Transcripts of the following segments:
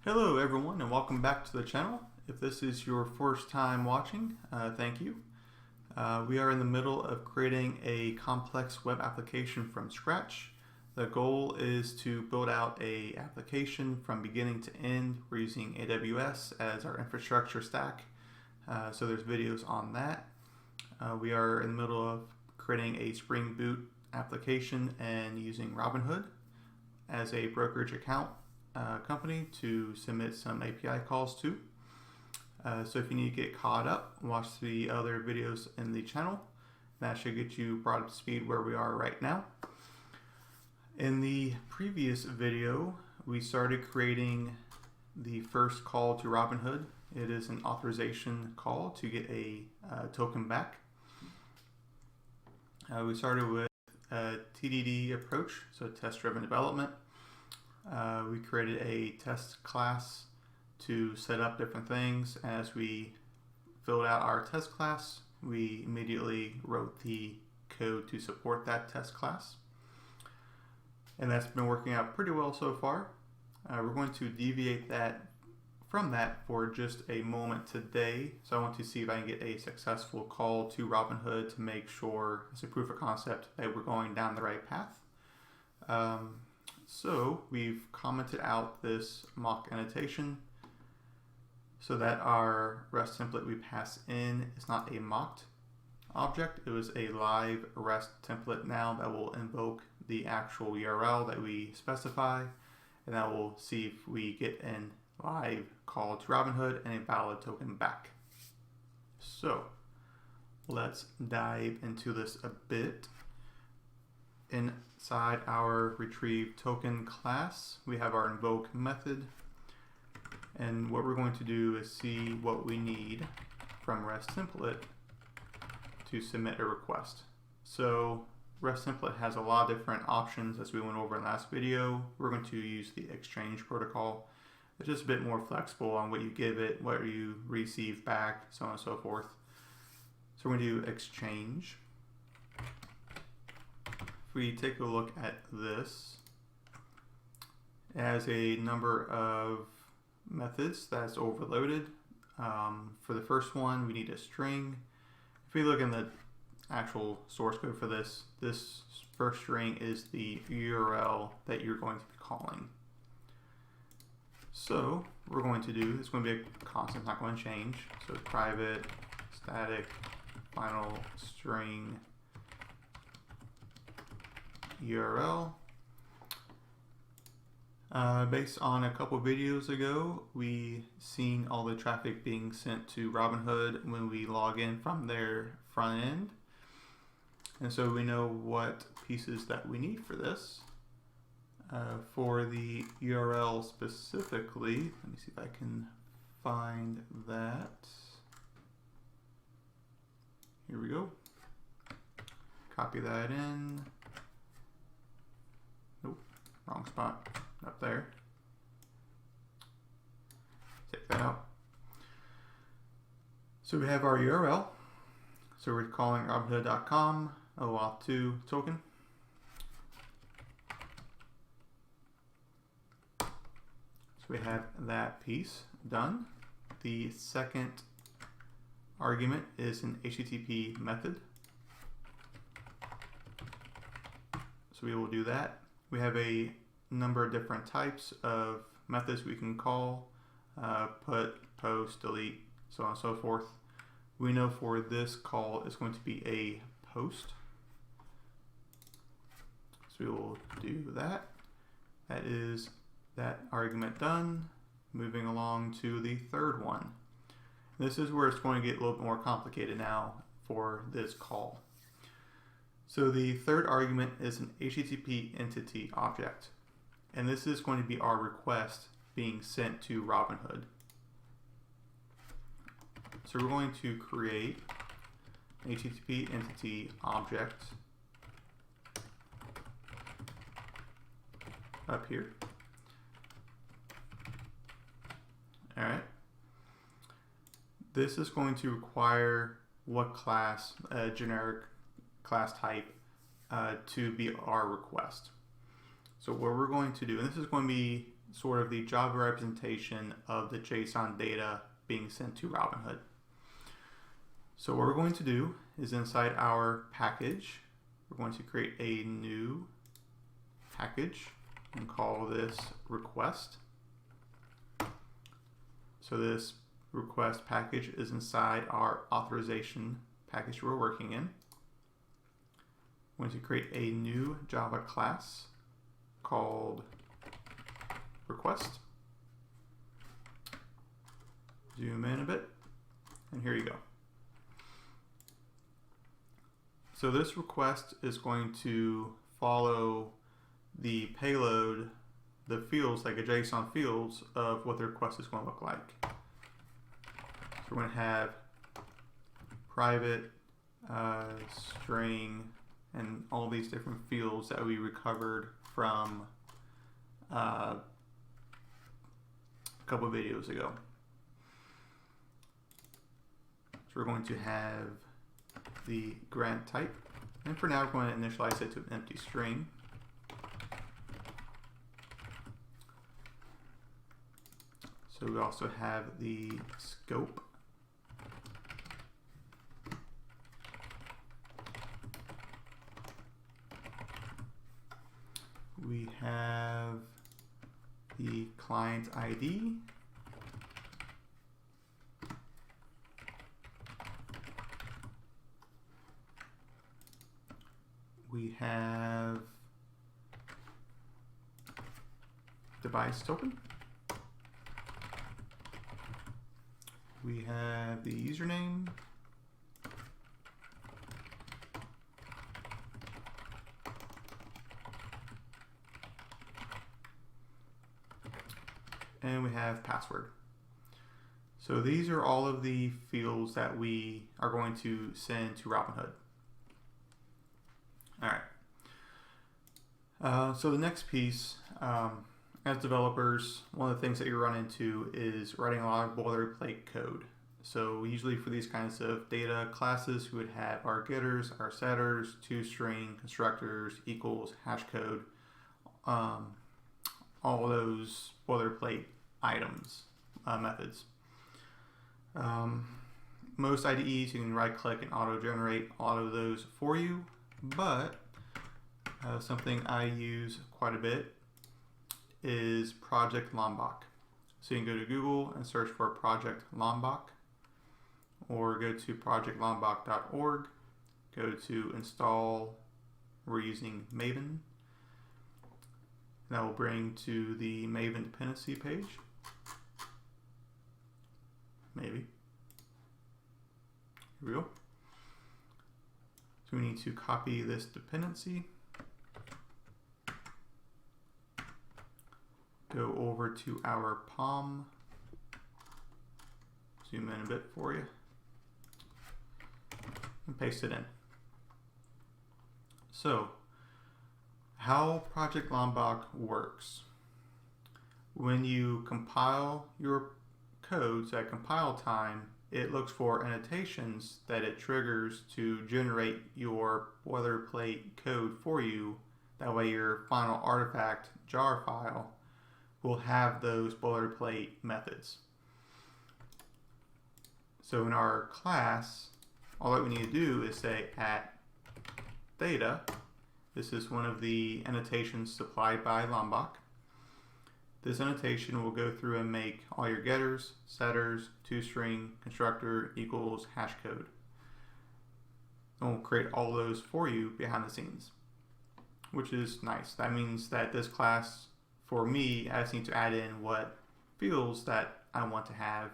Hello everyone and welcome back to the channel. If this is your first time watching, thank you. We are in the middle of creating a complex web application from scratch. The goal is to build out a application from beginning to end. We're using AWS as our infrastructure stack, so there's videos on that. We are in the middle of creating a Spring Boot application and using Robinhood as a brokerage account company to submit some API calls to. So if you need to get caught up, watch the other videos in the channel. That should get you brought up to speed where we are right now. In the previous video, we started creating the first call to Robinhood. It is an authorization call to get a token back. We started with a TDD approach, so test-driven development. We created a test class to set up different things. As we filled out our test class, we immediately wrote the code to support that test class. And that's been working out pretty well so far. We're going to deviate from that for just a moment today. So I want to see if I can get a successful call to Robinhood to make sure it's a proof of concept that we're going down the right path. So we've commented out this mock annotation so that our REST template we pass in is not a mocked object. It was a live REST template now that will invoke the actual URL that we specify, and that will see if we get an live call to Robinhood and a valid token back. So let's dive into this a bit. Inside our retrieve token class, we have our invoke method, and what we're going to do is see what we need from REST template to submit a request. So REST template has a lot of different options, as we went over in the last video. We're going to use the exchange protocol. It's just a bit more flexible on what you give it, what you receive back, so on and so forth. So we're going to do exchange. If we take a look at this, it has a number of methods that's overloaded. For the first one, we need a string. If we look in the actual source code for this first string is the URL that you're going to be calling. So what we're going to do, it's going to be a constant, not going to change. So it's private static final string URL. Based on a couple videos ago, we seen all the traffic being sent to Robinhood when we log in from their front end. And so we know what pieces that we need for this. For the URL specifically, let me see if I can find that. Here we go. Copy that in. Nope, wrong spot. Up there. Take that out. So we have our URL. So we're calling robinhood.com OAuth2 token. So we have that piece done. The second argument is an HTTP method. So we will do that. We have a number of different types of methods we can call, put, post, delete, so on and so forth. We know for this call it's going to be a post. So we will do that. That is that argument done. Moving along to the third one. This is where it's going to get a little bit more complicated now for this call. So the third argument is an HTTP entity object. And this is going to be our request being sent to Robinhood. So we're going to create an HTTP entity object up here. All right. This is going to require what class, generic class type, to be our request. So what we're going to do, and this is going to be sort of the Java representation of the JSON data being sent to Robinhood. So what we're going to do is inside our package, we're going to create a new package and call this request. So this request package is inside our authorization package we're working in. We're going to create a new Java class called request. Zoom in a bit, and here you go. So this request is going to follow the payload, the fields, like a JSON fields of what the request is going to look like. So we're going to have private, string, and all these different fields that we recovered from a couple of videos ago. So we're going to have the grant type, and for now we're going to initialize it to an empty string. So we also have the scope. We have the client ID. We have device token. We have the username. And we have password. So these are all of the fields that we are going to send to Robinhood. All right. So the next piece, as developers, one of the things that you run into is writing a lot of boilerplate code. So usually for these kinds of data classes, we would have our getters, our setters, toString, constructors, equals, hash code, all those boilerplate items, methods. Most IDEs, you can right click and auto generate all of those for you, but something I use quite a bit is Project Lombok. So you can go to Google and search for Project Lombok, or go to projectlombok.org, go to install, we're using Maven. That will bring to the Maven dependency page. Maybe. Here we go. So we need to copy this dependency. Go over to our POM. Zoom in a bit for you. And paste it in. So, how Project Lombok works. When you compile your codes at compile time, it looks for annotations that it triggers to generate your boilerplate code for you. That way your final artifact jar file will have those boilerplate methods. So in our class, all that we need to do is say at data. This is one of the annotations supplied by Lombok. This annotation will go through and make all your getters, setters, toString, constructor, equals, hash code. And we'll create all those for you behind the scenes, which is nice. That means that this class, for me, I just need to add in what fields that I want to have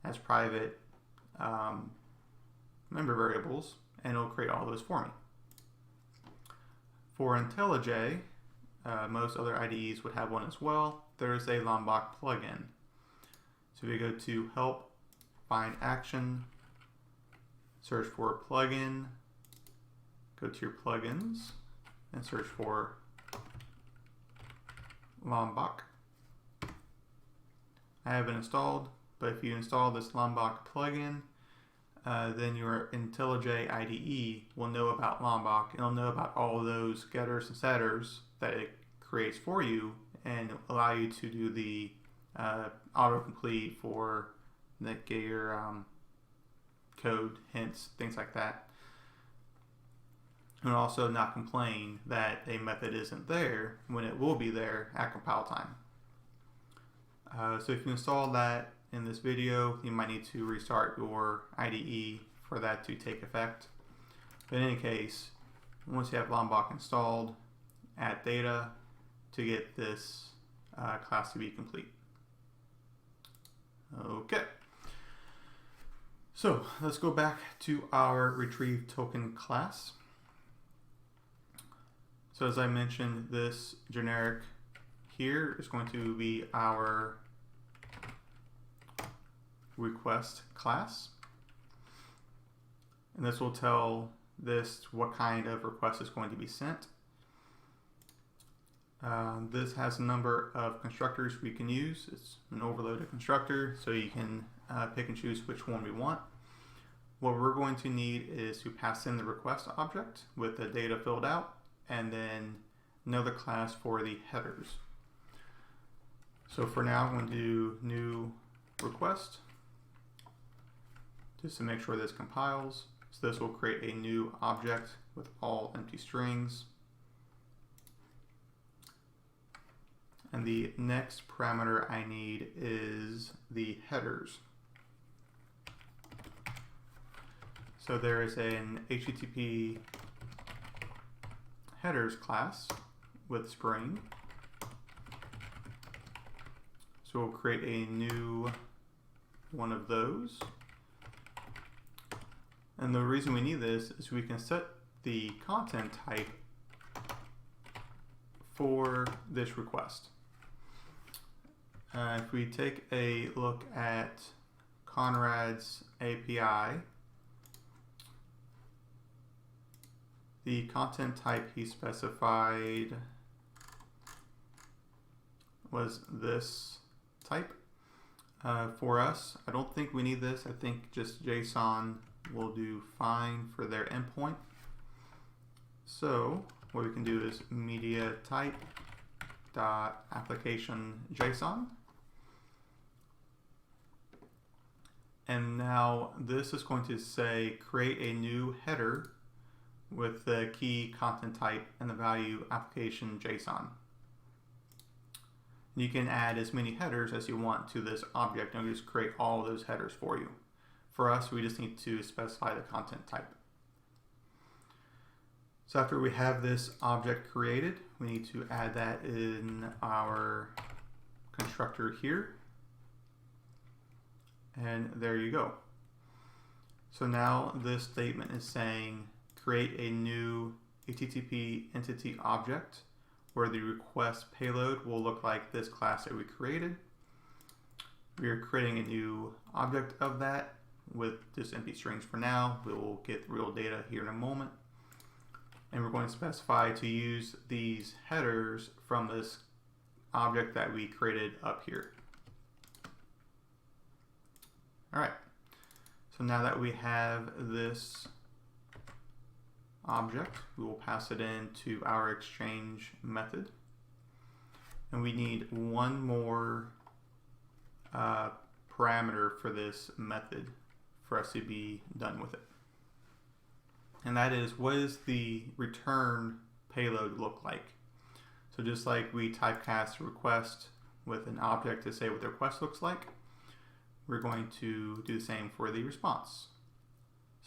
as private member variables, and it'll create all those for me. For IntelliJ, most other IDEs would have one as well. There's a Lombok plugin. So we go to Help, find Action, search for plugin, go to your plugins, and search for Lombok. I have it installed, but if you install this Lombok plugin, then your IntelliJ IDE will know about Lombok, and it'll know about all of those getters and setters that it creates for you and allow you to do the autocomplete for get your code hints, things like that. And also not complain that a method isn't there when it will be there at compile time. So if you install that in this video, you might need to restart your IDE for that to take effect. But in any case, once you have Lombok installed, add data to get this class to be complete. Okay. So let's go back to our retrieve token class. So as I mentioned, this generic here is going to be our request class. And this will tell this what kind of request is going to be sent. This has a number of constructors we can use. It's an overloaded constructor, so you can pick and choose which one we want. What we're going to need is to pass in the request object with the data filled out, and then another class for the headers. So for now, I'm going to do new request just to make sure this compiles. So this will create a new object with all empty strings. And the next parameter I need is the headers. So there is an HTTP headers class with Spring. So we'll create a new one of those. And the reason we need this is we can set the content type for this request. If we take a look at Conrad's API, the content type he specified was this type. For us, I don't think we need this. I think just JSON will do fine for their endpoint. So what we can do is media type dot application JSON. And now this is going to say create a new header with the key content type and the value application JSON. You can add as many headers as you want to this object, and it'll just create all those headers for you. For us, we just need to specify the content type. So after we have this object created, we need to add that in our constructor here. And there you go. So now this statement is saying create a new HTTP entity object where the request payload will look like this class that we created. We are creating a new object of that with just empty strings for now. We will get the real data here in a moment. And we're going to specify to use these headers from this object that we created up here. All right, so now that we have this object, we will pass it into our exchange method. And we need one more parameter for this method for us to be done with it. And that is, what does the return payload look like? So just like we typecast a request with an object to say what the request looks like, we're going to do the same for the response.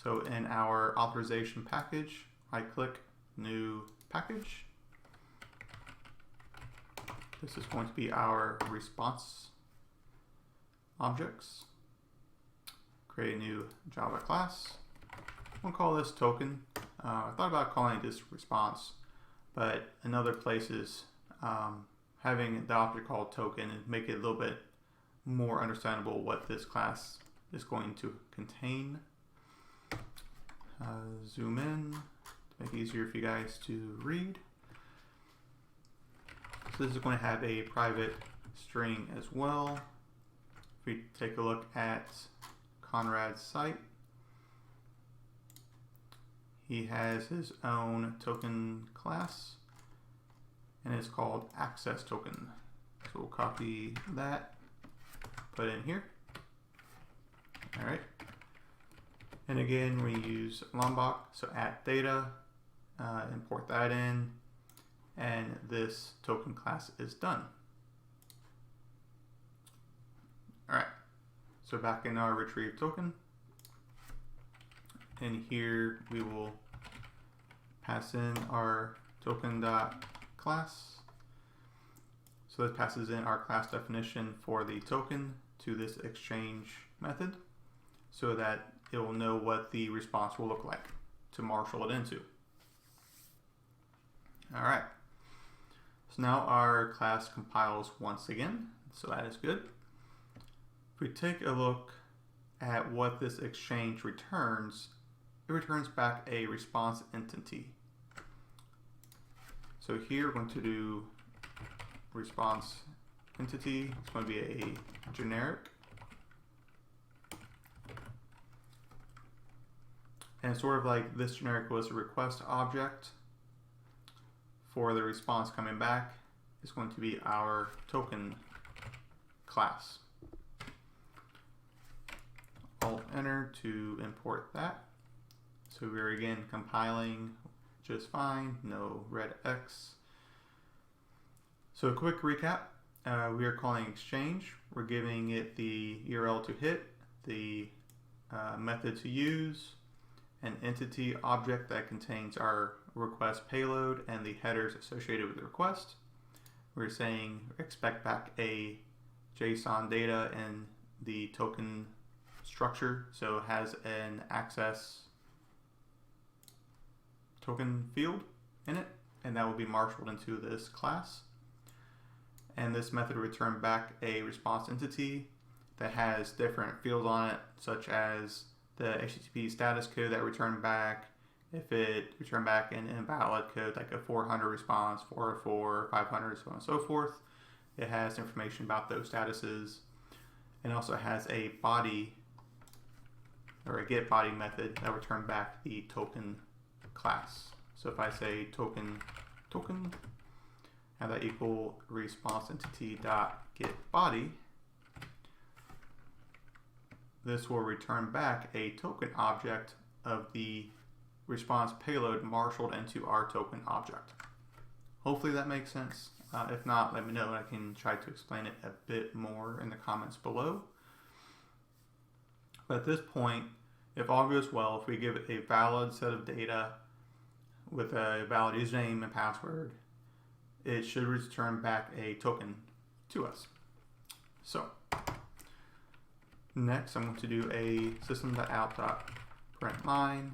So in our authorization package, right-click, new package. This is going to be our response objects. Create a new Java class. We'll call this token. I thought about calling this response, but in other places, having the object called token and make it a little bit more understandable what this class is going to contain. Zoom in to make it easier for you guys to read. So this is going to have a private string as well. If we take a look at Conrad's site, he has his own token class, and it's called access token. So we'll copy that, put it in here. All right. And again, we use Lombok, so add data, import that in, and this token class is done. All right, so back in our retrieve token, and here we will pass in our token.class. So this passes in our class definition for the token to this exchange method so that it will know what the response will look like to marshal it into. All right, so now our class compiles once again, so that is good. If we take a look at what this exchange returns, it returns back a response entity. So here we're going to do response entity. It's going to be a generic. And sort of like this generic was a request object for the response coming back, is going to be our token class. Alt-enter to import that. So we're again compiling just fine, no red X. So a quick recap, we are calling exchange. We're giving it the URL to hit, the method to use, an entity object that contains our request payload and the headers associated with the request. We're saying expect back a JSON data in the token structure, so it has an access token field in it, and that will be marshaled into this class. And this method will return back a response entity that has different fields on it, such as the HTTP status code that returned back. If it returned back an invalid code, like a 400 response, 404, 500, so on and so forth, it has information about those statuses, and also has a body or a get body method that return back the token class. So if I say token, have that equal response entity dot get body, this will return back a token object of the response payload marshaled into our token object. Hopefully that makes sense. If not, let me know and I can try to explain it a bit more in the comments below. But at this point, if all goes well, if we give it a valid set of data with a valid username and password, it should return back a token to us. So next, I'm going to do a system.out.println.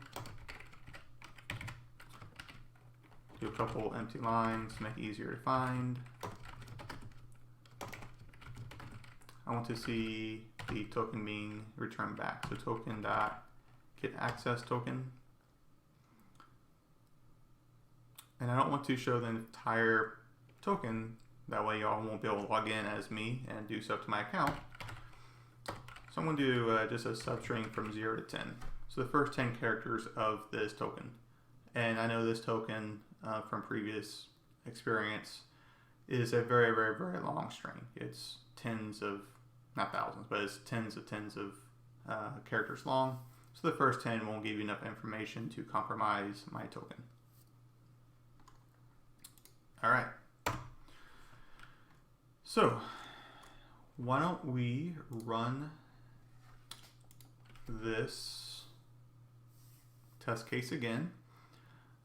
Do a couple empty lines to make it easier to find. I want to see the token being returned back. So token.getAccess token. And I don't want to show the entire token, that way y'all won't be able to log in as me and do stuff to my account. So I'm going to do just a substring from 0 to 10. So the first 10 characters of this token. And I know this token from previous experience is a very, very, very long string. It's tens of, not thousands, but it's tens of characters long. So the first 10 won't give you enough information to compromise my token. All right. So why don't we run this test case again.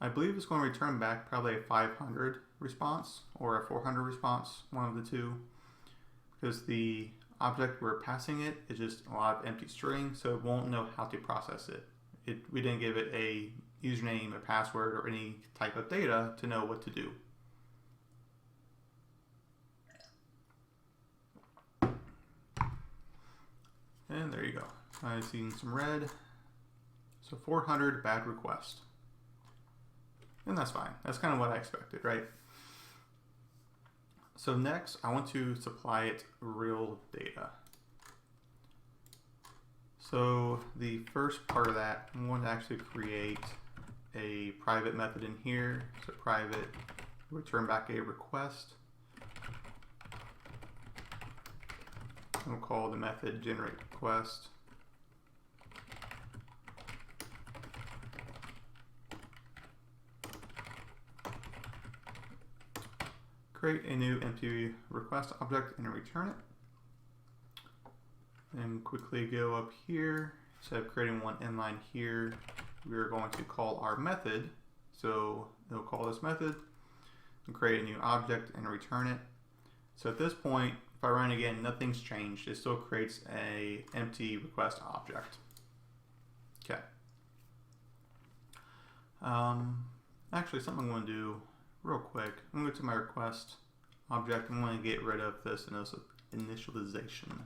I believe it's going to return back probably a 500 response or a 400 response, one of the two, because the object we're passing it is just a lot of empty string, so it won't know how to process it. We didn't give it a username, a password, or any type of data to know what to do. And there you go. I've seen some red. So 400 bad request. And that's fine. That's kind of what I expected, right? So next, I want to supply it real data. So the first part of that, I'm going to actually create a private method in here. So private, return back a request. We'll call the method generate request. Create a new empty request object and return it. And quickly go up here. Instead of creating one inline here, we're going to call our method. So it'll call this method and create a new object and return it. So at this point, if I run again, nothing's changed. It still creates an empty request object. Okay. Actually, something I'm going to do real quick. I'm going to go to my request object. I'm going to get rid of this initialization.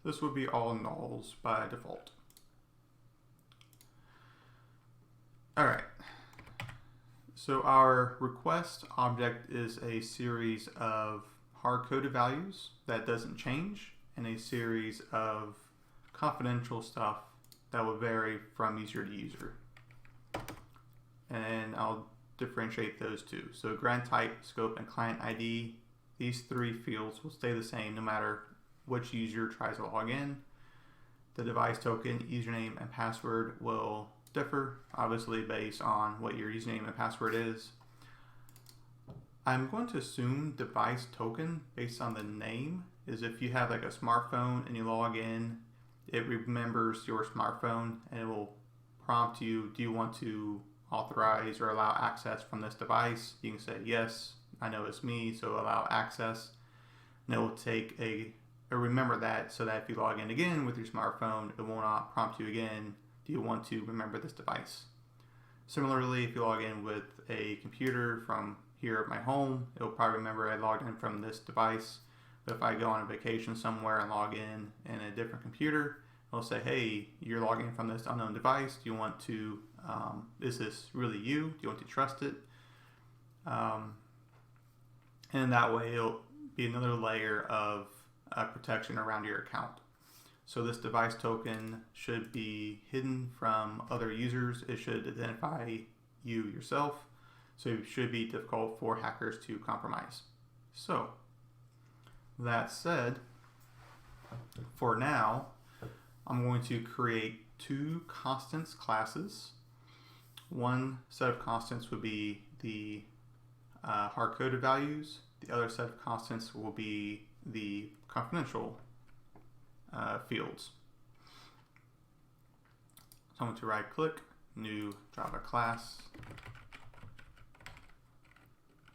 This would be all nulls by default. All right. So our request object is a series of hard-coded values that doesn't change, and a series of confidential stuff that will vary from user to user. And I'll differentiate those two. So grant type, scope, and client ID, these three fields will stay the same no matter which user tries to log in. The device token, username, and password will differ, obviously based on what your username and password is. I'm going to assume device token based on the name is if you have like a smartphone and you log in, it remembers your smartphone and it will prompt you, do you want to authorize or allow access from this device? You can say yes, I know it's me, so allow access. And it will take remember that so that if you log in again with your smartphone, it will not prompt you again, do you want to remember this device? Similarly, if you log in with a computer from here at my home, it will probably remember I logged in from this device. But if I go on a vacation somewhere and log in a different computer, it'll say, hey, you're logging in from this unknown device. Do you want to, is this really you? Do you want to trust it? And that way it'll be another layer of protection around your account. So this device token should be hidden from other users. It should identify you yourself. So it should be difficult for hackers to compromise. So that said, for now, I'm going to create two constants classes. One set of constants would be the hard-coded values. The other set of constants will be the confidential fields. So I'm going to right-click, new Java class,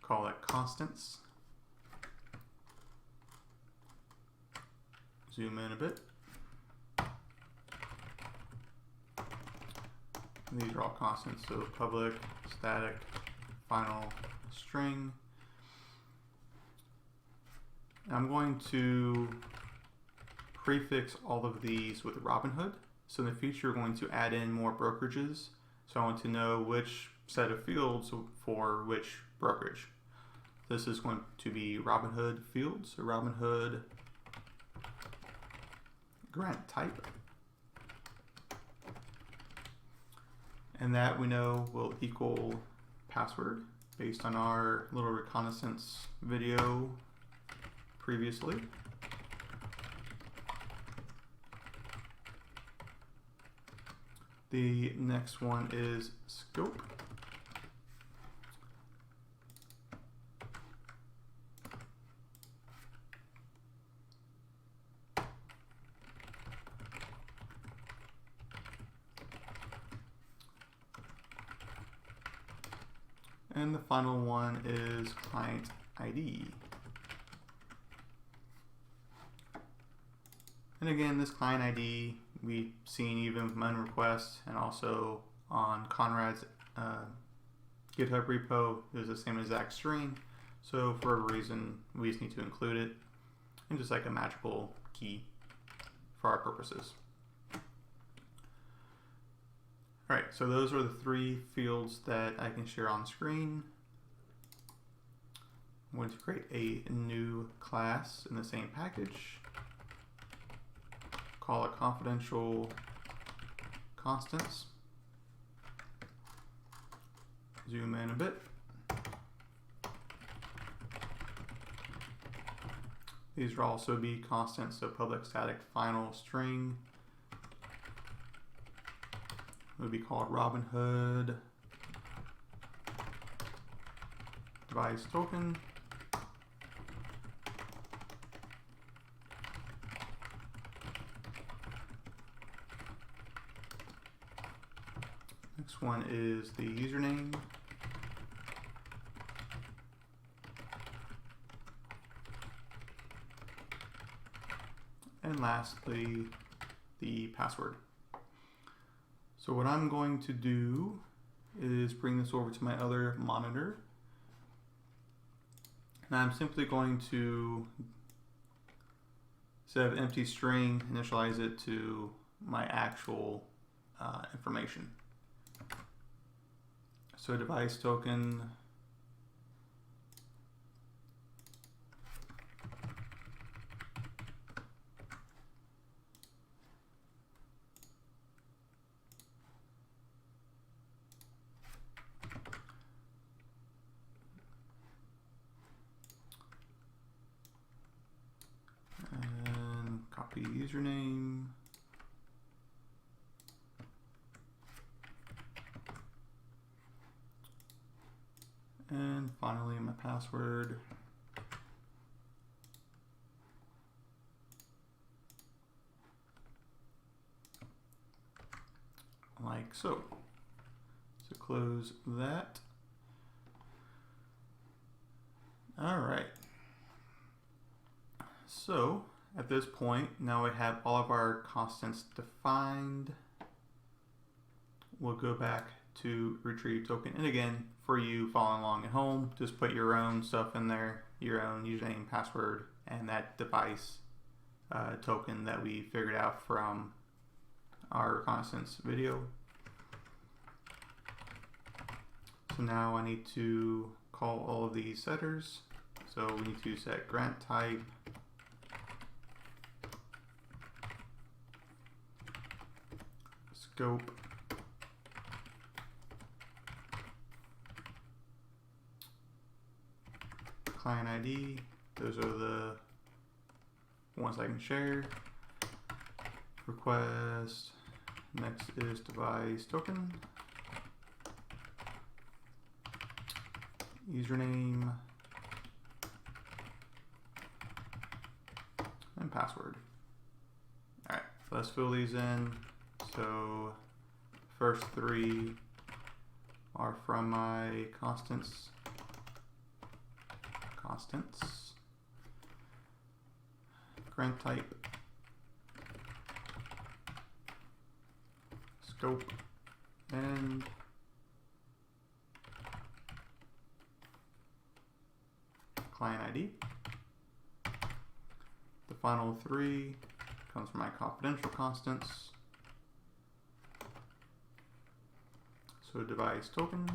call it constants. Zoom in a bit. These are all constants, so public, static, final, string. I'm going to prefix all of these with Robinhood. So in the future, we're going to add in more brokerages. So I want to know which set of fields for which brokerage. This is going to be Robinhood fields, so Robinhood grant type. And that we know will equal password based on our little reconnaissance video previously. The next one is scope. And the final one is client ID. And again, this client ID we've seen even with MUN requests and also on Conrad's GitHub repo is the same exact string. So for a reason, we just need to include it and just like a magical key for our purposes. All right, so those are the three fields that I can share on screen. I'm going to create a new class in the same package. Call it confidential constants. zoom in a bit. These will also be constants, so public static final string would be called Robinhood device token. Next one is the username. And lastly, the password. So what I'm going to do is bring this over to my other monitor. And I'm simply going to, instead of empty string, initialize it to my actual information. So device token and copy username. And finally, my password. Like so. So close that. All right. So at this point, now we have all of our constants defined. We'll go back to retrieve token. And again, for you following along at home, just put your own stuff in there, your own username, password, and that device token that we figured out from our constants video. So now I need to call all of these setters. So we need to set grant type, scope, client ID, those are the ones I can share. Request, next is device token, username, and password. All right, so let's fill these in. So first three are from my constants. Grant type, scope, and client ID. The final three comes from my confidential constants. So device token,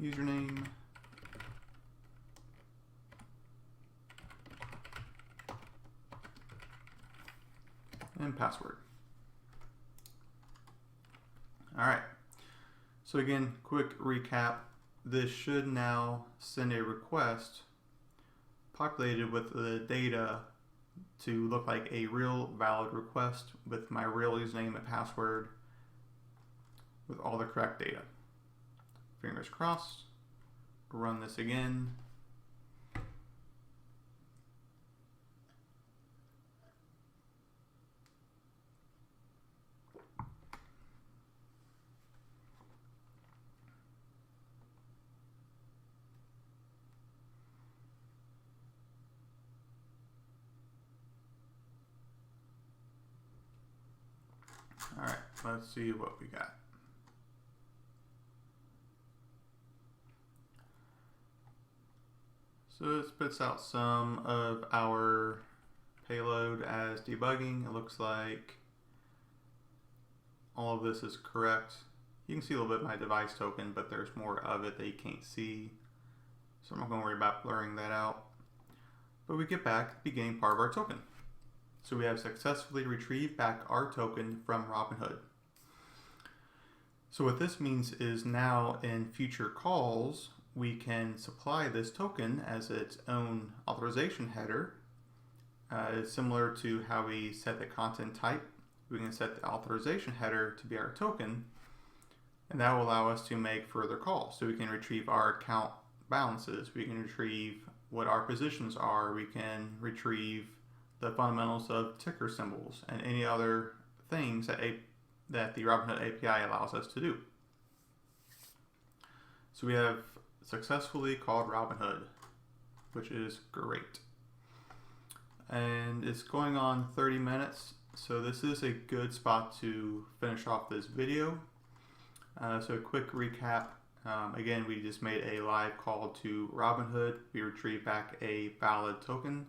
username, and password. All right. So again, quick recap. This should now send a request populated with the data to look like a real valid request with my real username and password with all the correct data. Fingers crossed. Run this again. All right, let's see what we got. So it spits out some of our payload as debugging. It looks like all of this is correct. You can see a little bit of my device token, but there's more of it that you can't see. So I'm not going to worry about blurring that out. But we get back the beginning part of our token. So we have successfully retrieved back our token from Robinhood. So what this means is now in future calls, we can supply this token as its own authorization header. It's similar to how we set the content type. We can set the authorization header to be our token, and that will allow us to make further calls. So we can retrieve our account balances, we can retrieve what our positions are, we can retrieve the fundamentals of ticker symbols and any other things that the Robinhood API allows us to do. So we have successfully called Robinhood, which is great. And it's going on 30 minutes, so this is a good spot to finish off this video. So a quick recap. Again, we just made a live call to Robinhood. We retrieved back a valid token.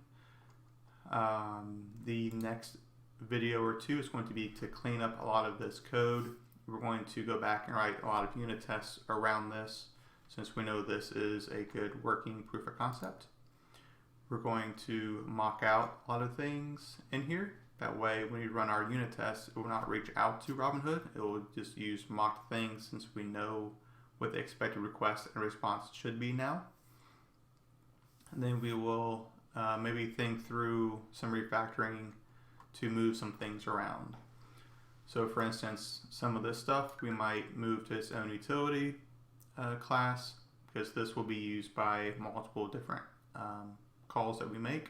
The next video or two is going to be to clean up a lot of this code. We're going to go back and write a lot of unit tests around this, since we know this is a good working proof of concept. We're going to mock out a lot of things in here. That way, when we run our unit tests, it will not reach out to Robinhood. It will just use mocked things, since we know what the expected request and response should be now. And then we will maybe think through some refactoring to move some things around. So for instance, some of this stuff we might move to its own utility class, because this will be used by multiple different calls that we make.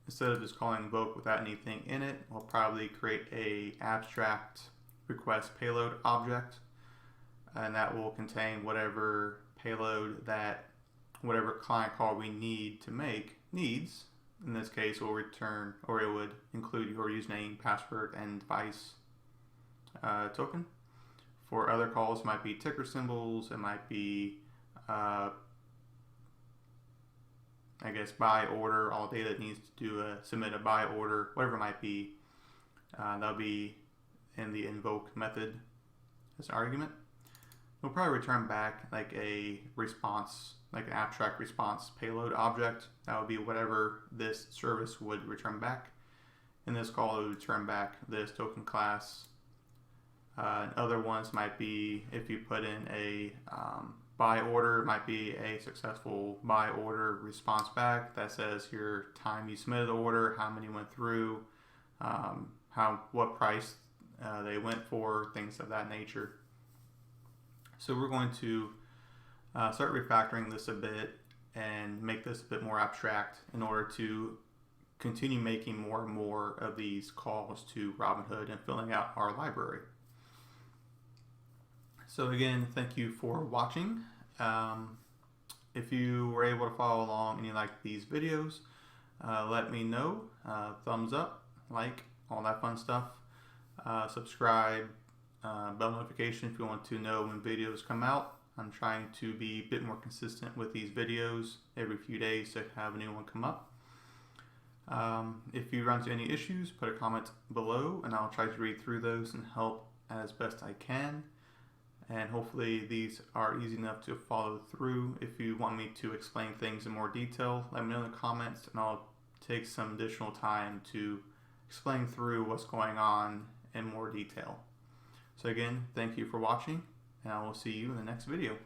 Instead of just calling Invoke without anything in it, we'll probably create a abstract request payload object, and that will contain whatever payload that whatever client call we need to make needs. In this case, we'll return, or it would include your username, password, and device token. For other calls, it might be ticker symbols, it might be I guess buy order, all data that needs to submit a buy order, whatever it might be. That'll be in the invoke method as an argument. We'll probably return back like a response, like an abstract response payload object. That would be whatever this service would return back. In this call, it would return back this token class. Other ones might be if you put in a buy order, it might be a successful buy order response back that says your time you submitted the order, how many went through, what price they went for, things of that nature. So we're going to start refactoring this a bit and make this a bit more abstract in order to continue making more and more of these calls to Robinhood and filling out our library. So again, thank you for watching. If you were able to follow along and you like these videos, let me know. Thumbs up, like, all that fun stuff. Subscribe, bell notification if you want to know when videos come out. I'm trying to be a bit more consistent with these videos every few days to have a new one come up. If you run into any issues, put a comment below and I'll try to read through those and help as best I can. And hopefully these are easy enough to follow through. If you want me to explain things in more detail, let me know in the comments and I'll take some additional time to explain through what's going on in more detail. So again, thank you for watching, and I will see you in the next video.